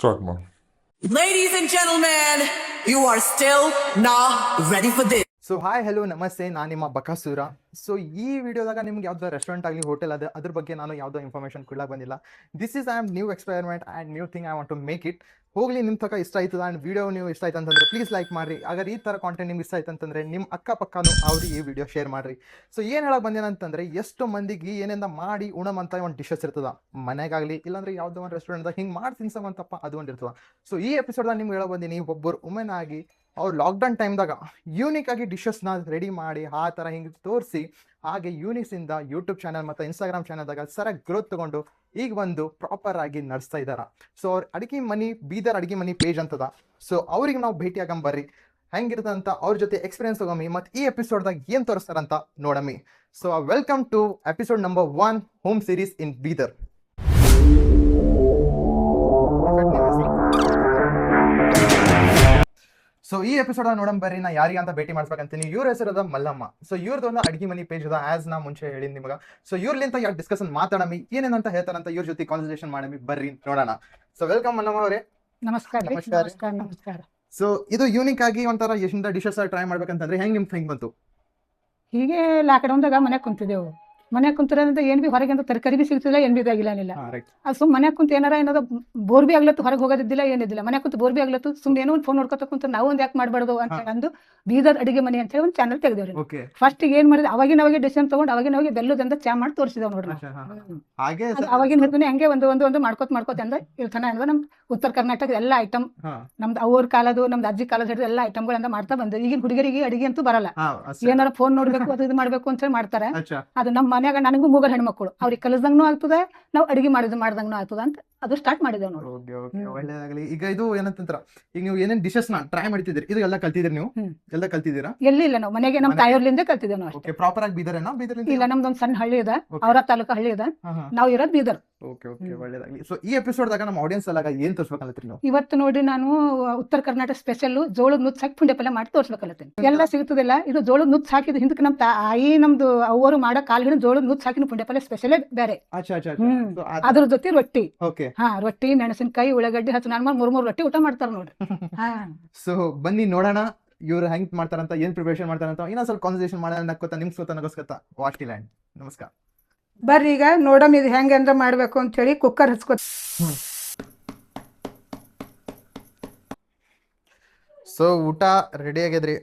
Start ma. Ladies and gentlemen, you are still not ready for this. So hi hello ನಮಸ್ತೆ, ನಾನು ನಿಮ್ಮ Bakasura. So ಈ ವಿಡಿಯೋದಾಗ ನಿಮ್ಗೆ ಯಾವುದೋ ರೆಸ್ಟೋರೆಂಟ್ ಆಗಲಿ ಹೋಟೆಲ್ ಅದ್ರ ಬಗ್ಗೆ ನಾನು ಯಾವುದೋ ಇನ್ಫಾರ್ಮೇಷನ್ ಕೊಡಕ್ಕೆ ಬಂದಿಲ್ಲ. This is I am new experiment and new thing I want to make it. ಹೋಗಲಿ, ನಿಮ್ಮ ತನಕ ಇಷ್ಟ ಆಯ್ತದ ಆ್ಯಂಡ್ ವಿಡಿಯೋ ನೀವು ಇಷ್ಟ ಆಯ್ತು ಅಂತಂದರೆ ಪ್ಲೀಸ್ ಲೈಕ್ ಮಾಡಿರಿ. ಅಗರ್ ಈ ಥರ ಕಾಂಟೆಂಟ್ ನಿಮ್ಗೆ ಇಷ್ಟ ಆಯ್ತು ಅಂತಂದರೆ ನಿಮ್ಮ ಅಕ್ಕಪಕ್ಕನೂ ಅವ್ರಿಗೆ ಈ ವಿಡಿಯೋ ಶೇರ್ ಮಾಡಿರಿ. ಸೊ ಏನು ಹೇಳಕ್ಕೆ ಬಂದೇನಂತಂದರೆ, ಎಷ್ಟು ಮಂದಿಗೆ ಏನಿಂದ ಮಾಡಿ ಉಣಮಂತ ಒಂದು ಡಿಶಸ್ ಇರ್ತದೆ ಮನೆಗಾಗಲಿ, ಇಲ್ಲಾಂದ್ರೆ ಯಾವುದೋ ಒಂದು ರೆಸ್ಟೋರೆಂಟ್ದಾಗ ಹಿಂಗೆ ಮಾಡಿ ತಿನ್ಸಮಂತಪ್ಪ ಅದು ಒಂದು ಇರ್ತದೆ. ಸೊ ಈ ಎಪಿಸೋಡ್ದಾಗ ನಿಮ್ಗೆ ಹೇಳೋ ಬಂದೀನಿ, ಒಬ್ಬರು ವುಮೆನ್ ಆಗಿ ಅವ್ರು ಲಾಕ್ಡೌನ್ ಟೈಮ್ದಾಗ ಯೂನಿಕ್ ಆಗಿ ಡಿಶಸ್ನ ರೆಡಿ ಮಾಡಿ ಆ ಥರ ಹಿಂಗೆ ತೋರಿಸಿ, ಹಾಗೆ ಯೂನಿಕ್ಸಿಂದ ಯೂಟ್ಯೂಬ್ ಚಾನಲ್ ಮತ್ತು ಇನ್ಸ್ಟಾಗ್ರಾಮ್ ಚಾನಲ್ದಾಗ ಸರಿಯಾಗಿ ಗ್ರೋತ್ ತೊಗೊಂಡು ಈಗ ಒಂದು ಪ್ರಾಪರ್ ಆಗಿ ನಡೆಸ್ತಾ ಇದ್ದಾರೆ. ಸೊ ಅವ್ರ ಅಡುಗೆ ಮನಿ ಬೀದರ್ ಅಡುಗೆ ಮನಿ ಪೇಜ್ ಅಂತದ. ಸೊ ಅವ್ರಿಗೆ ನಾವು ಭೇಟಿ ಆಗಂಬರ್ರಿ, ಹೆಂಗಿರ್ತಂತ ಅವ್ರ ಜೊತೆ ಎಕ್ಸ್ಪೀರಿಯನ್ಸ್ ತಗೊಮ್ಮಿ ಮತ್ತು ಈ ಎಪಿಸೋಡ್ದಾಗ ಏನು ತೋರಿಸ್ತಾರಂತ ನೋಡಮ್ಮಿ. So welcome to episode number 1 home series in Bidar. So ಈ ಎಪಿಸೋಡ್ ನೋಡಂಬರ್ರಿ, ನಾ ಯಾರಿಗೆ ಅಂತ ಭೇಟಿ ಮಾಡ್ಬೇಕಂತೀನಿ. ಇವ್ರ ಹೆಸರದ ಮಲ್ಲಮ್ಮ. ಸೊ ಇವ್ರದೊಂದು ಅಡ್ಗೆ ಮನಿ ಪೇಜ್ ಅದ, ಆಸ್ ನಾ ಮುಂಚೆ ಹೇಳಿದ್ ನಿಮ್ಗೆ. ಸೊ ಇವ್ರಲಿಂತ ಯಾಕೆ ಡಿಸ್ಕಷನ್ ಮಾತಾಡಮಿ, ಏನೇನಂತ ಹೇಳ್ತಾರಂತ ಇವ್ರ ಜೊತೆ ಕಾನ್ವರ್ಸೇಷನ್ ಮಾಡಮಿ, ಬರ್ರಿ ನೋಡೋಣ. ಸೊ ವೆಲ್ಕಮ್ ಮಲ್ಲಮ್ಮ ಅವರೇ. ನಮಸ್ಕಾರ. ನಮಸ್ಕಾರ. ನಮಸ್ಕಾರ. ನಮಸ್ಕಾರ. ಸೊ ಇದು ಯೂನಿಕ್ ಆಗಿ ಒಂಥರ ಎಷ್ಟಿಂದ ಡಿಶಸ್ ಟ್ರೈ ಮಾಡ್ಬೇಕಂತಂದ್ರೆ ಹೆಂಗ್ ನಿಮ್ಗೆ ಹೆಂಗ್ ಬಂತು? ಹೀಗೆ ಲಾಕ್ಡೌನ್ದಾಗ ಮನ್ಯಾಗ ಕುಂತಿದ್ದೆವು. ಮನ್ಯಾಗ ಕುಂತಿರೋದ್ರಿಂದ ಏನ್ ಬಿ ಹೊರಗೆ ಅಂತ ತರಕಾರಿ ಬಿ ಸಿಗ್ತಿಲ್ಲ, ಏನ್ ಬಿ ಇದಾಗಿಲ್ಲ. ಅದು ಸುಮ್ ಮನ್ಯಾಗ ಕುಂತ ಏನಾರ ಏನಾರ ಬೋರ್ ಬಿ ಆಗ್ಲತ್ತು, ಹೊರಗೆ ಹೋಗೋದಿದ್ದಿಲ್ಲ, ಏನಿದ್ದಿಲ್ಲ. ಮನ್ಯಾಗ ಕುಂತ ಬೋರ್ ಬಿ ಆಗ್ಲತ್ತು, ಸುಮ್ಮನೆ ಏನೋ ಒಂದು ಫೋನ್ ನೋಡ್ಕೊತ ಕುಂತ ನಾವು ಒಂದು ಯಾಕೆ ಮಾಡಬಾರ್ದು ಅಂತ ಅಂದು ಬೀದರ್ ಅಡಿಗೆ ಮನೆ ಅಂತ ಹೇಳಿ ಒಂದು ಚಾನಲ್ ತೆಗೆದೇವ್ರಿ. ಫಸ್ಟ್ ಏನ್ ಮಾಡಿದ್ರೆ ಅವಾಗಿನ ಡಿಸಿಷನ್ ತಗೊಂಡು ಅವಾಗಿನ ಬೆಲ್ಲದಿಂದ ಚಾ ಮಾಡಿ ತೋರಿಸಿದವ್ ನೋಡ್ರಿ. ಅವಾಗಿನ ಹಿಡಿದು ಹಂಗೆ ಒಂದು ಮಾಡ್ಕೋತ ಅಂದ್ರೆ ಇರ್ತಾನೆ ಅಂದ್ರೆ ನಮ್ ಉತ್ತರ ಕರ್ನಾಟಕ ಎಲ್ಲ ಐಟಮ್, ನಮ್ದು ಅವ್ರ ಕಾಲದು ನಮ್ದು ಅಜ್ಜಿ ಕಾಲದ ಹಿಡಿದು ಎಲ್ಲ ಐಟಮ್ಗಳಿಂದ ಮಾಡ್ತಾ ಬಂದ. ಈಗಿನ ಹುಡುಗರಿಗೆ ಅಡಿಗೆ ಅಂತೂ ಬರಲ್ಲ, ಏನಾರ ಫೋನ್ ನೋಡ್ಬೇಕು ಅದು ಇದು ಮಾಡ್ಬೇಕು ಅಂತ ಹೇಳಿ ಮಾಡ್ತಾರೆ. ಅದು ನಮ್ಮ ಮನ್ಯಾಗ ನನಗೂ ಮೂಗರ್ ಹೆಣ್ಮಕ್ಳು, ಅವ್ರಿಗೆ ಕಲಿಸ್ದಂಗೂ ಆಗ್ತದೆ, ನಾವು ಅಡಿಗೆ ಮಾಡ್ದಂಗೂ ಆಗ್ತದ ಅಂತ ಅದು ಸ್ಟಾರ್ಟ್ ಮಾಡಿದೇವ್ ನೋಡಿ. ಒಳ್ಳೇದಾಗಲಿ. ಈಗ ಇದು ಏನಂತ, ಈಗ ನೀವು ಏನೇನ್ ಡಿಶಸ್ ನ ಟ್ರೈ ಮಾಡ್ತಿದ್ರಿ, ಇದು ಎಲ್ಲ ಕಲ್ತಿದ್ರಿ ನೀವು? ಎಲ್ಲ ಕಲ್ತಿದ್ದೀರಾ? ಎಲ್ಲಿ ಇಲ್ಲ, ನಾವು ಮನೆಗೆ ನಮ್ಮ ತಾಯಿಯವ್ರಲಿಂದ ಕಲ್ತಿದ್ದೇವೆ ನಾವು ಅಷ್ಟೇ. ಪ್ರಾಪರ್ ಆಗಿ ಬೀದರ್ ಇಲ್ಲ, ನಮ್ದೊಂದು ಸಣ್ಣ ಹಳ್ಳಿ ಇದೆ, ಅವರ ತಾಲೂಕು ಹಳ್ಳಿ ಇದೆ, ನಾವು ಇರೋದು ಬೀದರ್. ಒಳ್ಳೇದಾಗಲಿ. ಸೊ ಈ ಎಪಿಸೋಡ್ ದಾಗ ನಮ್ಮ ಆಡಿಯನ್ಸ್ ಎಲ್ಲ ಏನ್ ತೋರಿಸ್ಬೇಕಂತೀರಿ ನೀವು? ಇವತ್ತು ನೋಡಿ ನಾನು ಉತ್ತರ ಕರ್ನಾಟಕ ಸ್ಪೆಷಲ್ ಜೋಳದ ನುಚ್ಚು ಹಾಕಿ ಪುಂಡೆ ಪಲ್ಯ ಮಾಡಿ ತೋರಿಸ್ಬೇಕಲ್ಲತ್ತೀನಿ. ಎಲ್ಲ ಸಿಗ್ತದಿಲ್ಲ, ಇದು ಜೋಳದ ನುಚ್ಚು ಹಾಕಿದ ಹಿಂದಕ್ಕೆ ನಮ್ಮ ತಾಯಿ ನಮ್ದು ಅವರು ಮಾಡೋ ಕಾಲಿನ ಜೋಳದ ನುಚ್ಚು ಹಾಕಿನ ಪುಂಡೆ ಪಲ್ಯ ಸ್ಪೆಷಲೇ ಬೇರೆ. ಅದ್ರ ಜೊತೆ ರೊಟ್ಟಿ, ರೊಟ್ಟಿ ಮೆಣಸಿನಕಾಯಿ ಉಳ್ಳಾಗಡ್ಡಿ ಹಚ್ಚು ನಾನು ಮೂರ್ ರೊಟ್ಟಿ ಊಟ ಮಾಡ್ತಾರ ನೋಡ್ರಿ. ಸೊ ಬನ್ನಿ ನೋಡೋಣ ಇವ್ರು ಹೆಂಗ್ ಮಾಡ್ತಾರಂತ, ಏನ್ ಪ್ರಿಪರೇಷನ್ ಮಾಡ್ತಾರಂತ. ಇನ್ನೊಂದ್ ಸ್ವಲ್ಪ ಕಾನ್ವರ್ಸೇಷನ್ ಮಾಡೋಣ, ನಕ್ಕೋತ ನಿಮ್ ಸ್ವತಃ ನಗೋಸ್ಕತ್ತ ವಾಟಿ ಲ್ಯಾಂಡ್. ನಮಸ್ಕಾರ. ಬರ್ರಿ ಈಗ ನೋಡಮ್ ಇದು ಹೆಂಗಂದ್ರ ಮಾಡ್ಬೇಕು ಅಂತ ಹೇಳಿ ಕುಕ್ಕರ್ ಹಚ್ಕೊ. ಸೊ ಊಟ ರೆಡಿ ಆಗ್ಯದ್ರಿ.